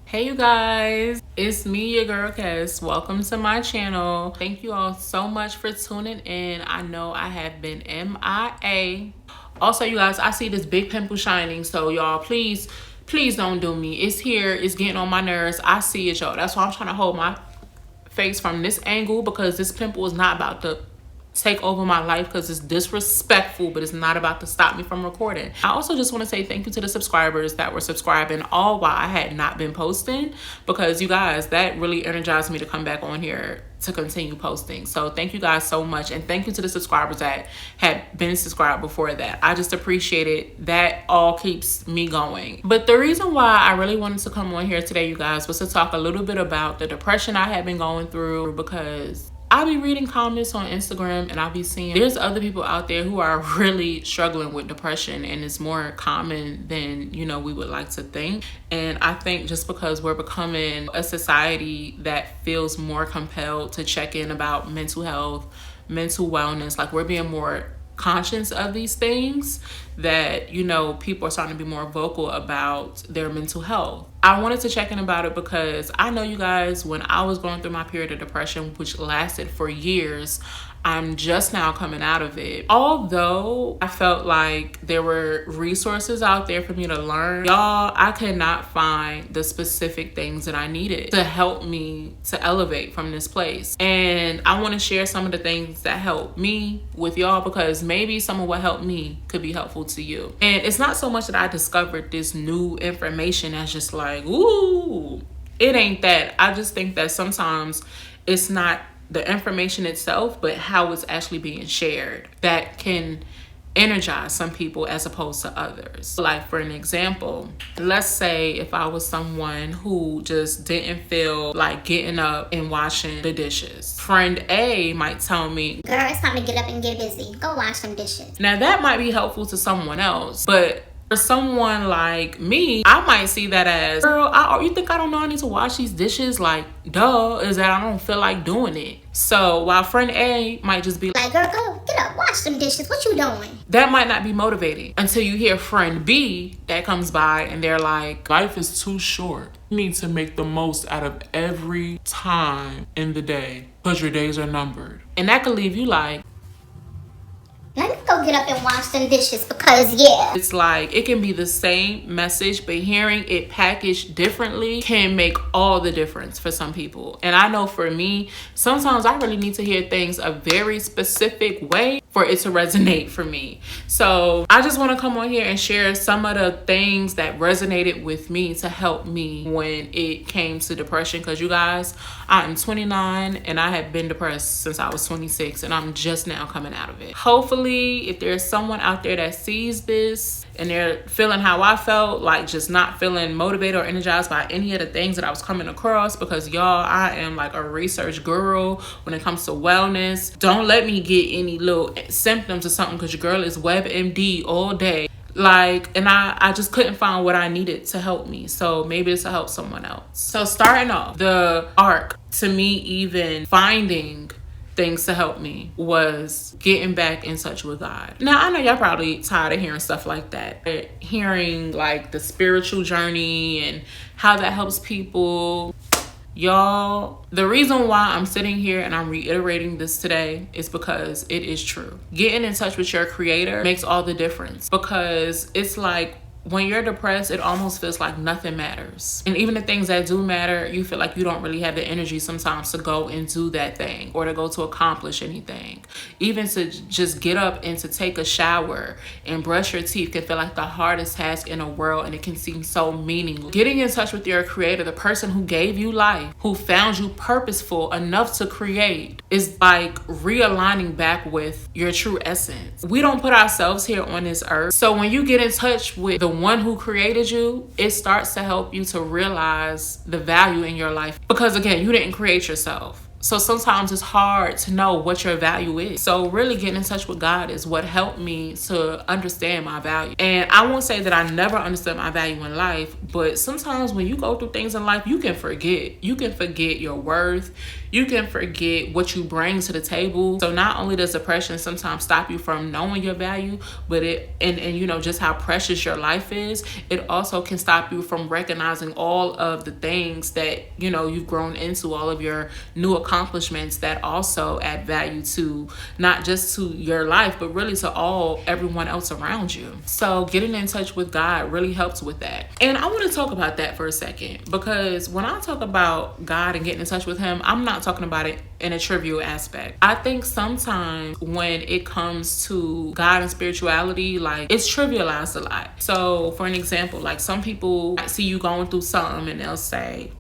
Hey you guys, it's me, your girl Cass. Welcome to my channel. Thank you all so much for tuning in. I know I have been MIA. Also, you guys, I see this big pimple shining, so y'all please don't do me. It's here, it's getting on my nerves. I see it, y'all. That's why I'm trying to hold my face from this angle, because this pimple is not about to take over my life, because it's disrespectful, but it's not about to stop me from recording. I also just want to say thank you to the subscribers that were subscribing all while I had not been posting, because you guys, that really energized me to come back on here to continue posting. So thank you guys so much, and thank you to the subscribers that had been subscribed before that. I just appreciate it. That all keeps me going. But the reason why I really wanted to come on here today, you guys, was to talk a little bit about the depression I had been going through, because I be reading comments on Instagram and I be seeing there's other people out there who are really struggling with depression, and it's more common than, we would like to think. And I think just because we're becoming a society that feels more compelled to check in about mental health, mental wellness, like we're being more conscious of these things, that people are starting to be more vocal about their mental health. I wanted to check in about it because I know, you guys, when I was going through my period of depression, which lasted for years, I'm just now coming out of it. Although I felt like there were resources out there for me to learn, y'all, I could not find the specific things that I needed to help me to elevate from this place. And I want to share some of the things that helped me with y'all, because maybe some of what helped me could be helpful to you. And it's not so much that I discovered this new information as just like, ooh, it ain't that. I just think that sometimes it's not the information itself, but how it's actually being shared that can energize some people as opposed to others. Like, for an example, let's say if I was someone who just didn't feel like getting up and washing the dishes. Friend A might tell me, girl, it's time to get up and get busy. Go wash some dishes. Now that might be helpful to someone else, but for someone like me, I might see that as, girl, you think I don't know I need to wash these dishes? Like, duh, is that I don't feel like doing it. So while friend A might just be like, girl, go get up, wash some dishes. What you doing? That might not be motivating until you hear friend B that comes by and they're like, life is too short. You need to make the most out of every time in the day, because your days are numbered. And that could leave you like, let me go get up and wash some dishes, because yeah. It's like, it can be the same message, but hearing it packaged differently can make all the difference for some people. And I know for me, sometimes I really need to hear things a very specific way for it to resonate for me. So I just want to come on here and share some of the things that resonated with me to help me when it came to depression. Because you guys, I'm 29 and I have been depressed since I was 26, and I'm just now coming out of it. Hopefully, if there's someone out there that sees this and they're feeling how I felt, like just not feeling motivated or energized by any of the things that I was coming across, because y'all, I am like a research guru when it comes to wellness. Don't let me get any little symptoms or something, because your girl is WebMD all day. Like, and I just couldn't find what I needed to help me. So maybe this will help someone else. So starting off, the arc to me even finding things to help me was getting back in touch with God. Now, I know y'all probably tired of hearing stuff like that. Hearing like the spiritual journey and how that helps people. Y'all, the reason why I'm sitting here and I'm reiterating this today is because it is true. Getting in touch with your creator makes all the difference, because it's like, when you're depressed, it almost feels like nothing matters. And even the things that do matter, you feel like you don't really have the energy sometimes to go and do that thing or to go to accomplish anything. Even to just get up and to take a shower and brush your teeth can feel like the hardest task in the world, and it can seem so meaningless. Getting in touch with your creator, the person who gave you life, who found you purposeful enough to create, is like realigning back with your true essence. We don't put ourselves here on this earth. So when you get in touch with the one who created you, it starts to help you to realize the value in your life. Because again, you didn't create yourself. So sometimes it's hard to know what your value is. So really getting in touch with God is what helped me to understand my value. And I won't say that I never understood my value in life, but sometimes when you go through things in life, you can forget. You can forget your worth. You can forget what you bring to the table. So not only does depression sometimes stop you from knowing your value, but just how precious your life is, it also can stop you from recognizing all of the things that, you've grown into, all of your new accomplishments that also add value to not just to your life, but really to everyone else around you. So getting in touch with God really helps with that. And I want to talk about that for a second, because when I talk about God and getting in touch with him, I'm not talking about it in a trivial aspect. I think sometimes when it comes to God and spirituality, like, it's trivialized a lot. So for an example, like, some people might see you going through something and they'll say,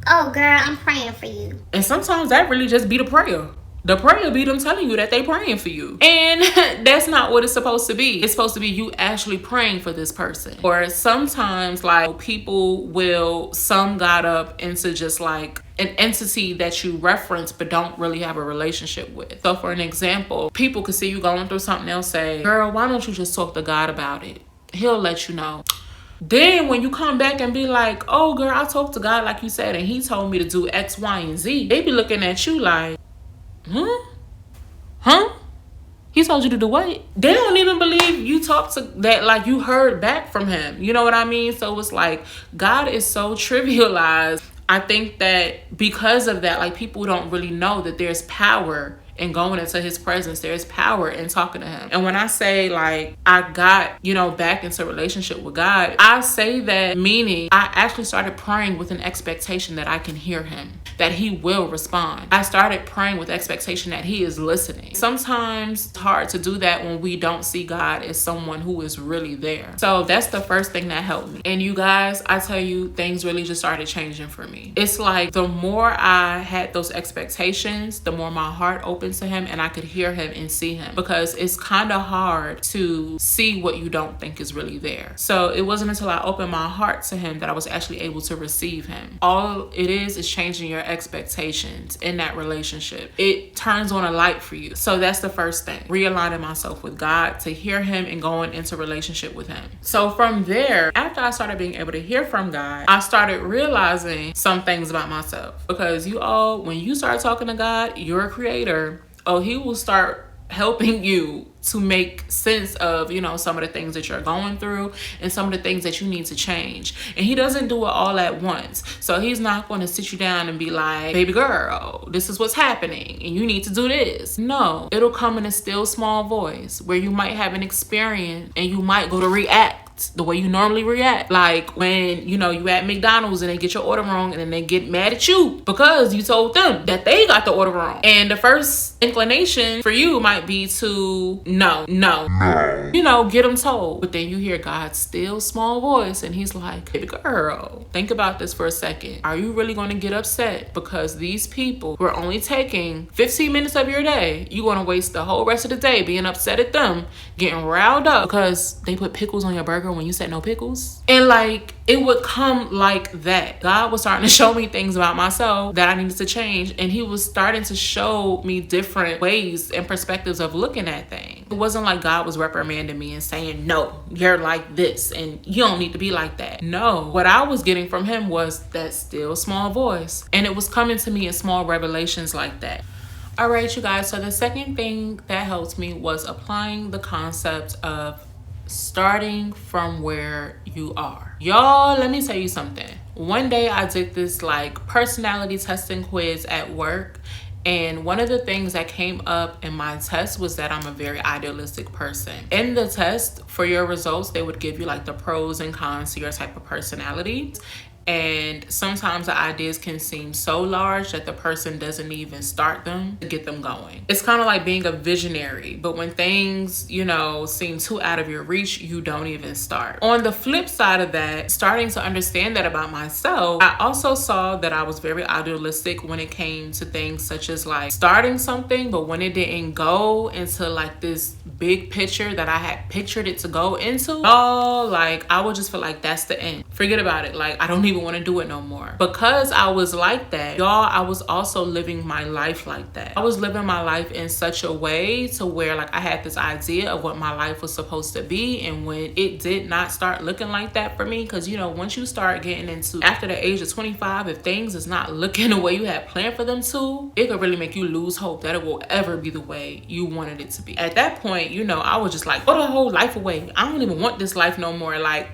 "Oh girl, I'm praying for you." And sometimes that really just be the prayer. The prayer be them telling you that they praying for you. And that's not what it's supposed to be. It's supposed to be you actually praying for this person. Or sometimes, like, people will sum God up into just like an entity that you reference but don't really have a relationship with. So for an example, people could see you going through something, they'll say, "Girl, why don't you just talk to God about it? He'll let you know." Then when you come back and be like, "Oh girl, I talked to God like you said, and he told me to do X, Y, and Z," they be looking at you like, Huh? He told you to do what? They don't even believe you talked to that, like you heard back from him. You know what I mean? So it's like, God is so trivialized. I think that because of that, like, people don't really know that there's power in going into his presence. There's power in talking to him. And when I say, like, I got, back into a relationship with God, I say that meaning I actually started praying with an expectation that I can hear him, that he will respond. I started praying with expectation that he is listening. Sometimes it's hard to do that when we don't see God as someone who is really there. So that's the first thing that helped me. And you guys, I tell you, things really just started changing for me. It's like the more I had those expectations, the more my heart opened to him and I could hear him and see him, because it's kind of hard to see what you don't think is really there. So it wasn't until I opened my heart to him that I was actually able to receive him. All it is changing your expectations in that relationship. It turns on a light for you. So that's the first thing, realigning myself with God to hear him and going into relationship with him. So from there, after I started being able to hear from God, I started realizing some things about myself, because when you start talking to God, your creator, he will start helping you to make sense of, some of the things that you're going through and some of the things that you need to change. And he doesn't do it all at once. So he's not going to sit you down and be like, "Baby girl, this is what's happening and you need to do this." No, it'll come in a still small voice where you might have an experience and you might go to react the way you normally react. Like when, you at McDonald's and they get your order wrong and then they get mad at you because you told them that they got the order wrong. And the first inclination for you might be to no, get them told. But then you hear God's still small voice and he's like, "Baby girl, think about this for a second. Are you really going to get upset because these people who are only taking 15 minutes of your day, you going to waste the whole rest of the day being upset at them, getting riled up because they put pickles on your burger when you said no pickles?" And like, it would come like that. God was starting to show me things about myself that I needed to change. And he was starting to show me different ways and perspectives of looking at things. It wasn't like God was reprimanding me and saying, "No, you're like this and you don't need to be like that." No, what I was getting from him was that still small voice. And it was coming to me in small revelations like that. All right, you guys. So the second thing that helped me was applying the concept of starting from where you are. Y'all, let me tell you something. One day I did this like personality testing quiz at work, and one of the things that came up in my test was that I'm a very idealistic person. In the test, for your results, they would give you like the pros and cons to your type of personality. And sometimes the ideas can seem so large that the person doesn't even start them to get them going. It's kind of like being a visionary, but when things, seem too out of your reach, you don't even start. On the flip side of that, starting to understand that about myself, I also saw that I was very idealistic when it came to things such as like starting something, but when it didn't go into like this big picture that I had pictured it to go into, oh, like I would just feel like that's the end. Forget about it. Like I don't even want to do it no more. Because I was like that, y'all, I was also living my life like that. I was living my life in such a way to where like I had this idea of what my life was supposed to be, and when it did not start looking like that for me, because you know, once you start getting into after the age of 25, if things is not looking the way you had planned for them to, it could really make you lose hope that it will ever be the way you wanted it to be. At that point, you know, I was just like, throw the whole life away. I don't even want this life no more. Like,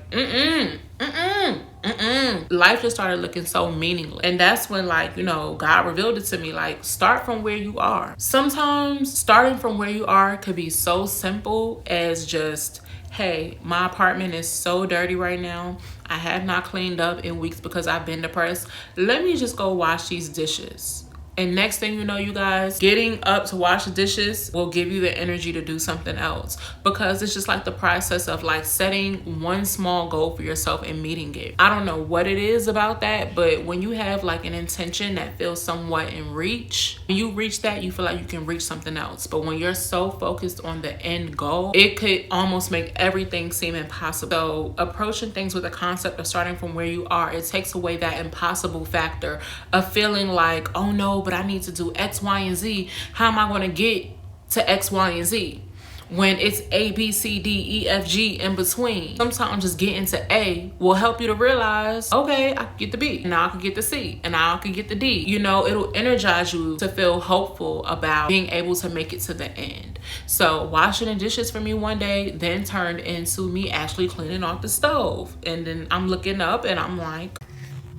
life just started looking so meaningless. And that's when, like, you know, God revealed it to me, like, start from where you are. Sometimes starting from where you are could be so simple as just, hey, my apartment is so dirty right now. I have not cleaned up in weeks because I've been depressed. Let me just go wash these dishes. And next thing you know, you guys, getting up to wash the dishes will give you the energy to do something else, because it's just like the process of like setting one small goal for yourself and meeting it. I don't know what it is about that, but when you have like an intention that feels somewhat in reach, when you reach that, you feel like you can reach something else. But when you're so focused on the end goal, it could almost make everything seem impossible. So approaching things with the concept of starting from where you are, it takes away that impossible factor of feeling like, oh no, but I need to do X, Y, and Z. How am I going to get to X, Y, and Z? When it's A, B, C, D, E, F, G in between. Sometimes just getting to A will help you to realize, okay, I can get the B, and now I can get the C, and now I can get the D. You know, it'll energize you to feel hopeful about being able to make it to the end. So washing the dishes for me one day then turned into me actually cleaning off the stove. And then I'm looking up and I'm like,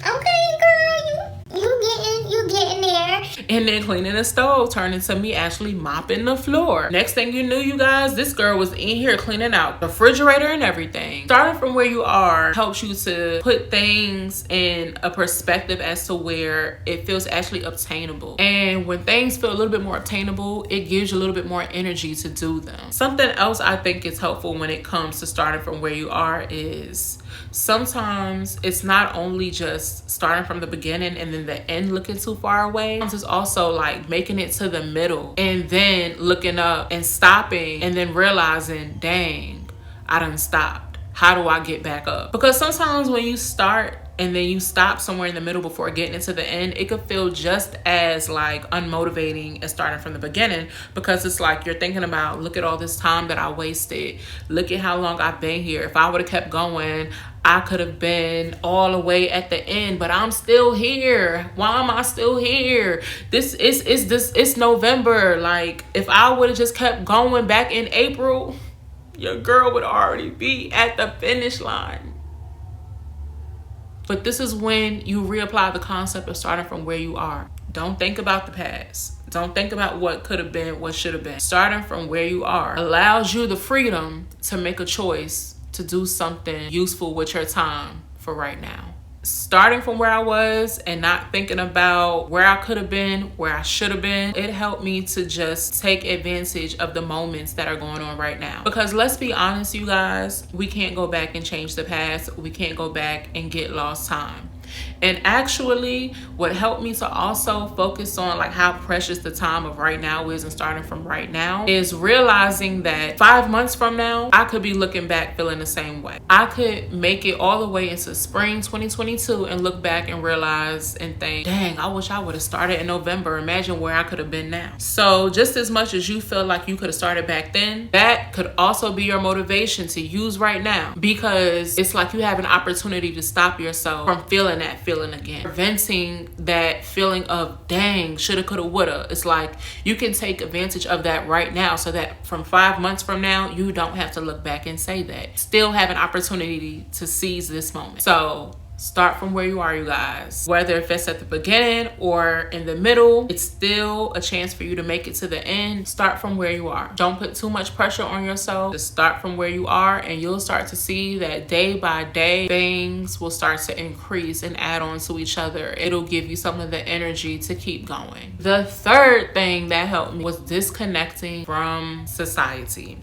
okay, girl, you getting there. And then cleaning the stove turned into me actually mopping the floor. Next thing you knew, you guys, this girl was in here cleaning out the refrigerator and everything. Starting from where you are helps you to put things in a perspective as to where it feels actually obtainable. And when things feel a little bit more obtainable, it gives you a little bit more energy to do them. Something else I think is helpful when it comes to starting from where you are is sometimes it's not only just starting from the beginning and then the end looking too far away. It's also like making it to the middle and then looking up and stopping and then realizing, dang, I done stopped. How do I get back up? Because sometimes when you start and then you stop somewhere in the middle before getting into the end, it could feel just as like unmotivating as starting from the beginning, because it's like you're thinking about, look at all this time that I wasted. Look at how long I've been here. If I would have kept going, I could have been all the way at the end, but I'm still here. Why am I still here? It's November. Like, if I would have just kept going back in April, your girl would already be at the finish line. But this is when you reapply the concept of starting from where you are. Don't think about the past. Don't think about what could have been, what should have been. Starting from where you are allows you the freedom to make a choice to do something useful with your time for right now. Starting from where I was and not thinking about where I could have been, where I should have been, it helped me to just take advantage of the moments that are going on right now. Because let's be honest, you guys, we can't go back and change the past. We can't go back and get lost time. And actually, what helped me to also focus on like how precious the time of right now is and starting from right now is realizing that 5 months from now, I could be looking back feeling the same way. I could make it all the way into spring 2022 and look back and realize and think, dang, I wish I would have started in November. Imagine where I could have been now. So just as much as you feel like you could have started back then, that could also be your motivation to use right now, because it's like you have an opportunity to stop yourself from feeling that feeling again, preventing that feeling of dang, shoulda, coulda, woulda. It's like you can take advantage of that right now, so that from 5 months from now, you don't have to look back and say that. Still have an opportunity to seize this moment. So start from where you are, you guys. Whether if it's at the beginning or in the middle, it's still a chance for you to make it to the end. Start from where you are. Don't put too much pressure on yourself. Just start from where you are, and you'll start to see that day by day, things will start to increase and add on to each other. It'll give you some of the energy to keep going. The third thing that helped me was disconnecting from society.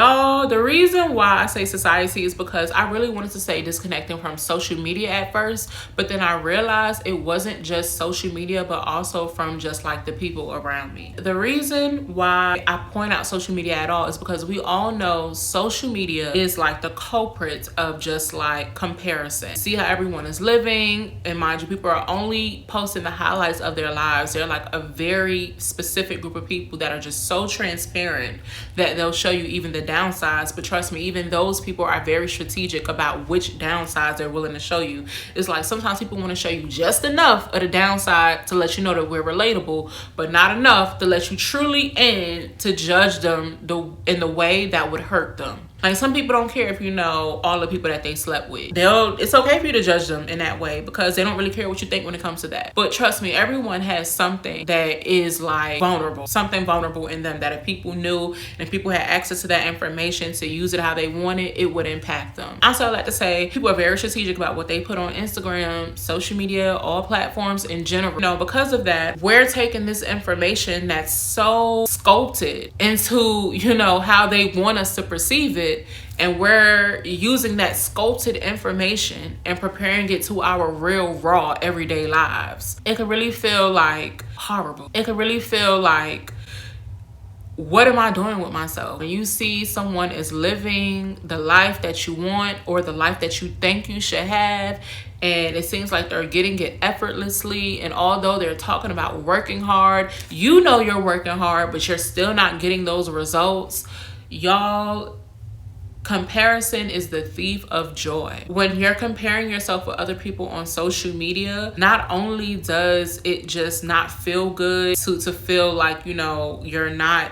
Oh, the reason why I say society is because I really wanted to say disconnecting from social media at first, but then I realized it wasn't just social media, but also from just like the people around me. The reason why I point out social media at all is because we all know social media is like the culprit of just like comparison. See how everyone is living, and mind you, people are only posting the highlights of their lives. They're like a very specific group of people that are just so transparent that they'll show you even the downsides. But trust me, even those people are very strategic about which downsides they're willing to show you. It's like sometimes people want to show you just enough of the downside to let you know that we're relatable, but not enough to let you truly in to judge them in the way that would hurt them. Like, some people don't care if you know all the people that they slept with. It's okay for you to judge them in that way because they don't really care what you think when it comes to that. But trust me, everyone has something that is like vulnerable, something vulnerable in them that if people knew and people had access to that information to use it how they wanted, it would impact them. Also, I like to say people are very strategic about what they put on Instagram, social media, all platforms in general. You know, because of that, we're taking this information that's so sculpted into, you know, how they want us to perceive it, and we're using that sculpted information and preparing it to our real, raw, everyday lives. It could really feel like horrible. It could really feel like, what am I doing with myself? When you see someone is living the life that you want or the life that you think you should have, and it seems like they're getting it effortlessly, and although they're talking about working hard, you know you're working hard, but you're still not getting those results. Y'all, comparison is the thief of joy. When you're comparing yourself with other people on social media, not only does it just not feel good to feel like, you know, you're not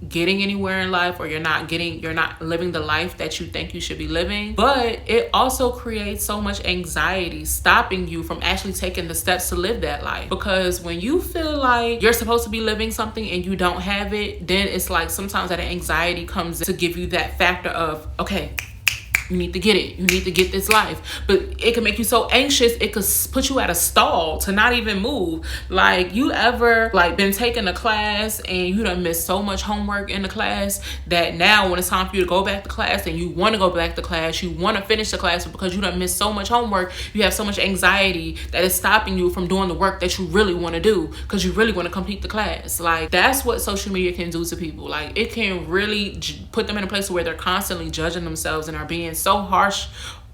getting anywhere in life, or you're not living the life that you think you should be living, but it also creates so much anxiety, stopping you from actually taking the steps to live that life. Because when you feel like you're supposed to be living something and you don't have it, then it's like sometimes that anxiety comes to give you that factor of, okay, you need to get it. You need to get this life. But it can make you so anxious, it could put you at a stall to not even move. Like, you ever like been taking a class and you done missed so much homework in the class that now when it's time for you to go back to class and you want to go back to class, you want to finish the class, but because you done missed so much homework, you have so much anxiety that is stopping you from doing the work that you really want to do because you really want to complete the class. Like, that's what social media can do to people. Like, it can really put them in a place where they're constantly judging themselves and are being so harsh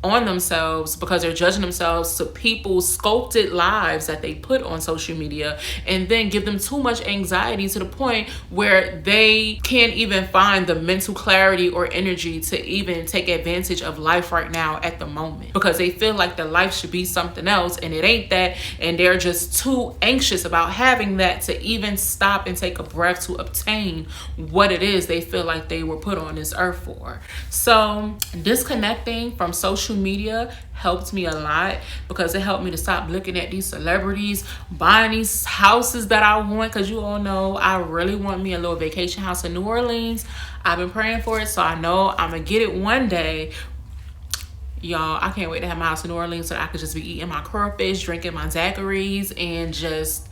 on themselves because they're judging themselves to people's sculpted lives that they put on social media, and then give them too much anxiety to the point where they can't even find the mental clarity or energy to even take advantage of life right now at the moment, because they feel like their life should be something else and it ain't that, and they're just too anxious about having that to even stop and take a breath to obtain what it is they feel like they were put on this earth for. So disconnecting from social media helped me a lot because it helped me to stop looking at these celebrities buying these houses that I want, because you all know I really want me a little vacation house in New Orleans. I've been praying for it, so I know I'm gonna get it one day. Y'all, I can't wait to have my house in New Orleans so that I could just be eating my crawfish, drinking my daiquiris, and just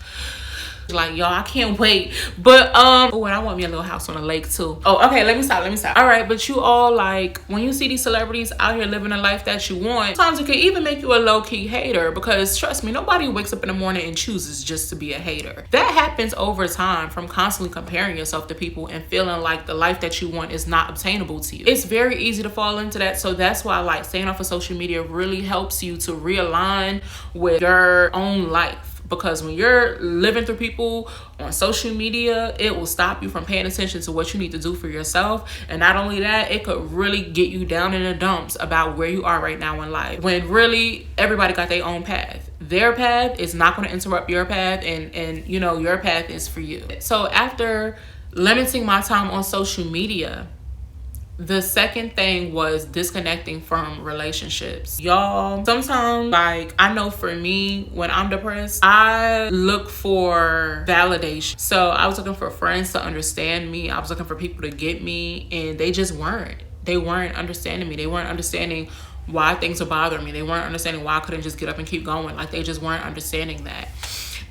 like, y'all, I can't wait. But oh, and I want me a little house on a lake too. Oh, okay, let me stop. All right, but you all, like, when you see these celebrities out here living a life that you want, sometimes it can even make you a low-key hater, because trust me, nobody wakes up in the morning and chooses just to be a hater. That happens over time from constantly comparing yourself to people and feeling like the life that you want is not obtainable to you. It's very easy to fall into that. So that's why, like, staying off of social media really helps you to realign with your own life. Because when you're living through people on social media, it will stop you from paying attention to what you need to do for yourself. And not only that, it could really get you down in the dumps about where you are right now in life, when really everybody got their own path. Their path is not going to interrupt your path, and you know, your path is for you. So after limiting my time on social media, the second thing was disconnecting from relationships. Y'all, sometimes, like, I know for me, when I'm depressed, I look for validation. So I was looking for friends to understand me. I was looking for people to get me, and they just weren't. They weren't understanding me. They weren't understanding why things are bothering me. They weren't understanding why I couldn't just get up and keep going. Like, they just weren't understanding that.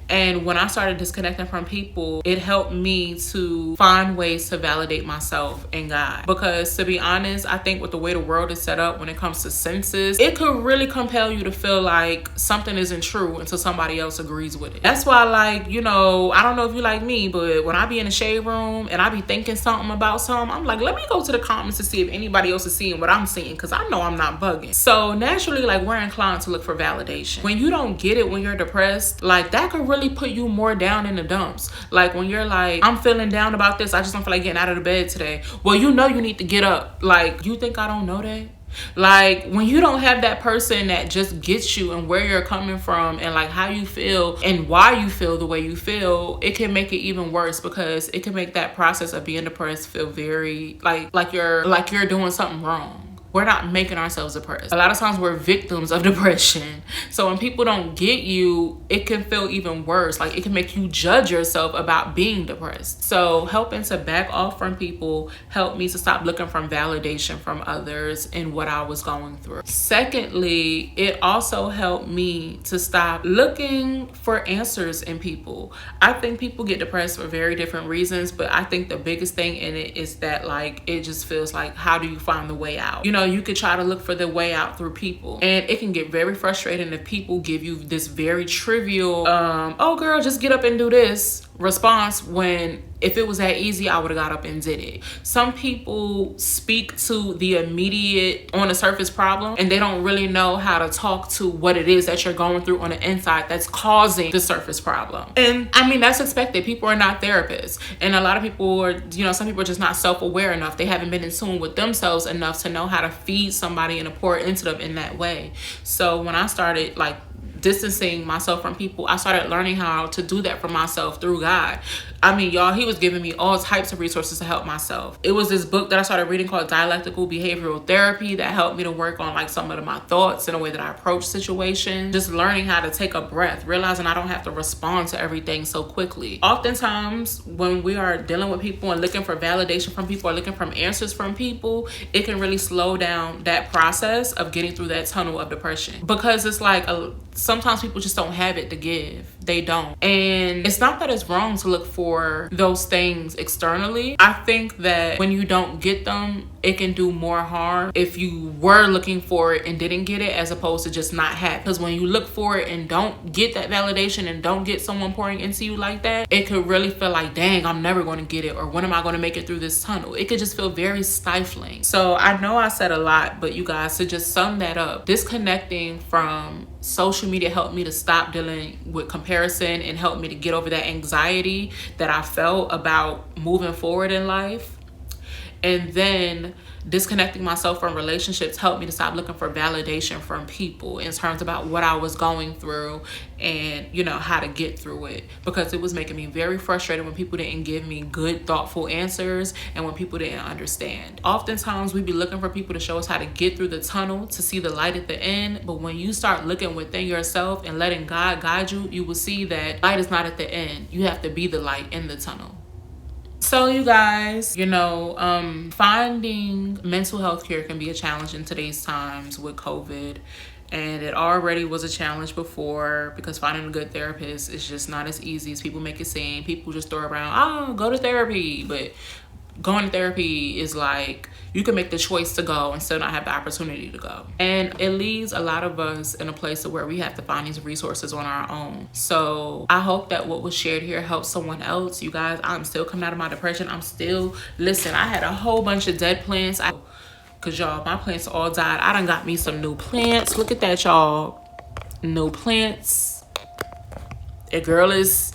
And when I started disconnecting from people, it helped me to find ways to validate myself and God. Because to be honest, I think with the way the world is set up when it comes to senses, it could really compel you to feel like something isn't true until somebody else agrees with it. That's why, like, you know, I don't know if you like me, but when I be in the shade room and I be thinking something about something, I'm like, let me go to the comments to see if anybody else is seeing what I'm seeing, because I know I'm not bugging. So naturally, like, we're inclined to look for validation. When you don't get it when you're depressed, like, that could really put you more down in the dumps. Like, when you're like, I'm feeling down about this, I just don't feel like getting out of the bed today. Well, you know you need to get up. Like, you think I don't know that? Like, when you don't have that person that just gets you and where you're coming from and like how you feel and why you feel the way you feel, it can make it even worse, because it can make that process of being depressed feel very like you're doing something wrong. We're not making ourselves depressed. A lot of times we're victims of depression. So when people don't get you, it can feel even worse. Like, it can make you judge yourself about being depressed. So helping to back off from people helped me to stop looking for validation from others in what I was going through. Secondly, it also helped me to stop looking for answers in people. I think people get depressed for very different reasons, but I think the biggest thing in it is that, like, it just feels like, how do you find the way out? You know, you could try to look for the way out through people, and it can get very frustrating if people give you this very trivial oh girl, just get up and do this response, when if it was that easy, I would have got up and did it. Some people speak to the immediate on the surface problem, and they don't really know how to talk to what it is that you're going through on the inside that's causing the surface problem. And I mean, that's expected. People are not therapists, and a lot of people are, you know, some people are just not self-aware enough. They haven't been in tune with themselves enough to know how to feed somebody and to pour into them in that way. So when I started like distancing myself from people, I started learning how to do that for myself through God. I mean, y'all, he was giving me all types of resources to help myself. It was this book that I started reading called Dialectical Behavioral Therapy that helped me to work on like some of my thoughts and the way that I approach situations. Just learning how to take a breath, realizing I don't have to respond to everything so quickly. Oftentimes, when we are dealing with people and looking for validation from people or looking for answers from people, it can really slow down that process of getting through that tunnel of depression. Because it's like sometimes people just don't have it to give. They don't. And it's not that it's wrong to look for those things externally. I think that when you don't get them, it can do more harm if you were looking for it and didn't get it, as opposed to just not have it. Because when you look for it and don't get that validation and don't get someone pouring into you like that, it could really feel like, dang, I'm never going to get it, or when am I going to make it through this tunnel? It could just feel very stifling. So I know I said a lot, but you guys, to just sum that up, disconnecting from social media helped me to stop dealing with comparison and helped me to get over that anxiety that I felt about moving forward in life. And then disconnecting myself from relationships helped me to stop looking for validation from people in terms about what I was going through and, you know, how to get through it, because it was making me very frustrated when people didn't give me good, thoughtful answers and when people didn't understand. Oftentimes we be looking for people to show us how to get through the tunnel, to see the light at the end. But when you start looking within yourself and letting God guide you, you will see that light is not at the end. You have to be the light in the tunnel. So you guys, you know, finding mental health care can be a challenge in today's times with COVID. And it already was a challenge before, because finding a good therapist is just not as easy as people make it seem. People just throw around, oh, go to therapy. But going to therapy is like, you can make the choice to go and still not have the opportunity to go. And it leaves a lot of us in a place where we have to find these resources on our own. So I hope that what was shared here helps someone else. You guys, I'm still coming out of my depression. Listen, I had a whole bunch of dead plants. Cause y'all, my plants all died. I done got me some new plants. Look at that, y'all. New plants. A girl is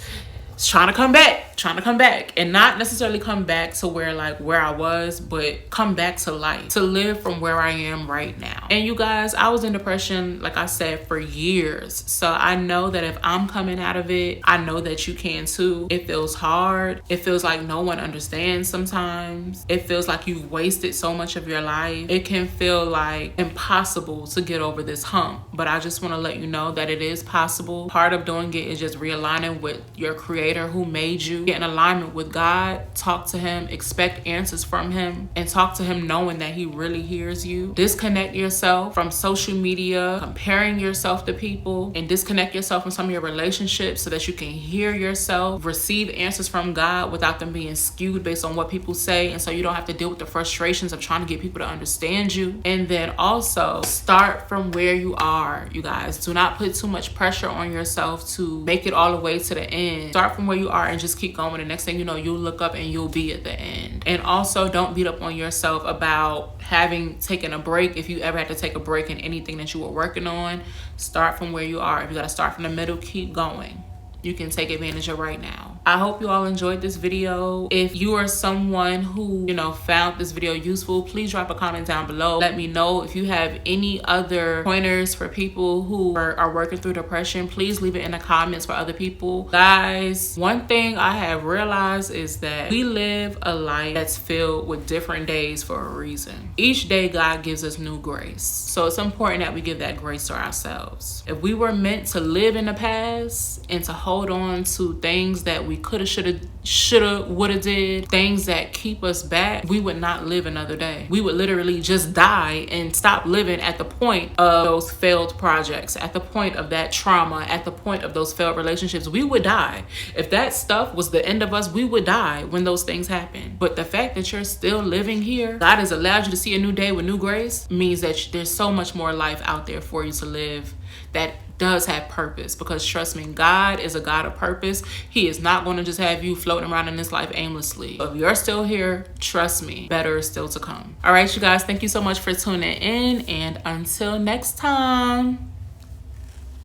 trying to come back, and not necessarily come back to where I was, but come back to life, to live from where I am right now. And you guys, I was in depression, like I said, for years. So I know that if I'm coming out of it, I know that you can too. It feels hard. It feels like no one understands sometimes. It feels like you've wasted so much of your life. It can feel like impossible to get over this hump, but I just want to let you know that it is possible. Part of doing it is just realigning with your creator who made you. Get in alignment with God. Talk to him. Expect answers from him. And talk to him knowing that he really hears you. Disconnect yourself from social media, comparing yourself to people, and disconnect yourself from some of your relationships so that you can hear yourself, receive answers from God without them being skewed based on what people say. And so you don't have to deal with the frustrations of trying to get people to understand you. And then also start from where you are, you guys. Do not put too much pressure on yourself to make it all the way to the end. Start from where you are and just keep going. The next thing you know, you'll look up and you'll be at the end. And also don't beat up on yourself about having taken a break. If you ever had to take a break in anything that you were working on, start from where you are. If you got to start from the middle, keep going. You can take advantage of right now. I hope you all enjoyed this video. If you are someone who, found this video useful, please drop a comment down below. Let me know if you have any other pointers for people who are working through depression. Please leave it in the comments for other people. Guys, one thing I have realized is that we live a life that's filled with different days for a reason. Each day God gives us new grace. So it's important that we give that grace to ourselves. If we were meant to live in the past and to hold on to things that we coulda, shoulda, woulda did, things that keep us back, we would not live another day. We would literally just die and stop living at the point of those failed projects, at the point of that trauma, at the point of those failed relationships. We would die. If that stuff was the end of us, we would die when those things happen. But the fact that you're still living here, God has allowed you to see a new day with new grace, means that there's so much more life out there for you to live that does have purpose. Because trust me, God is a God of purpose. He is not going to just have you floating around in this life aimlessly. If you're still here, trust me, better is still to come. All right, you guys, thank you so much for tuning in, and until next time.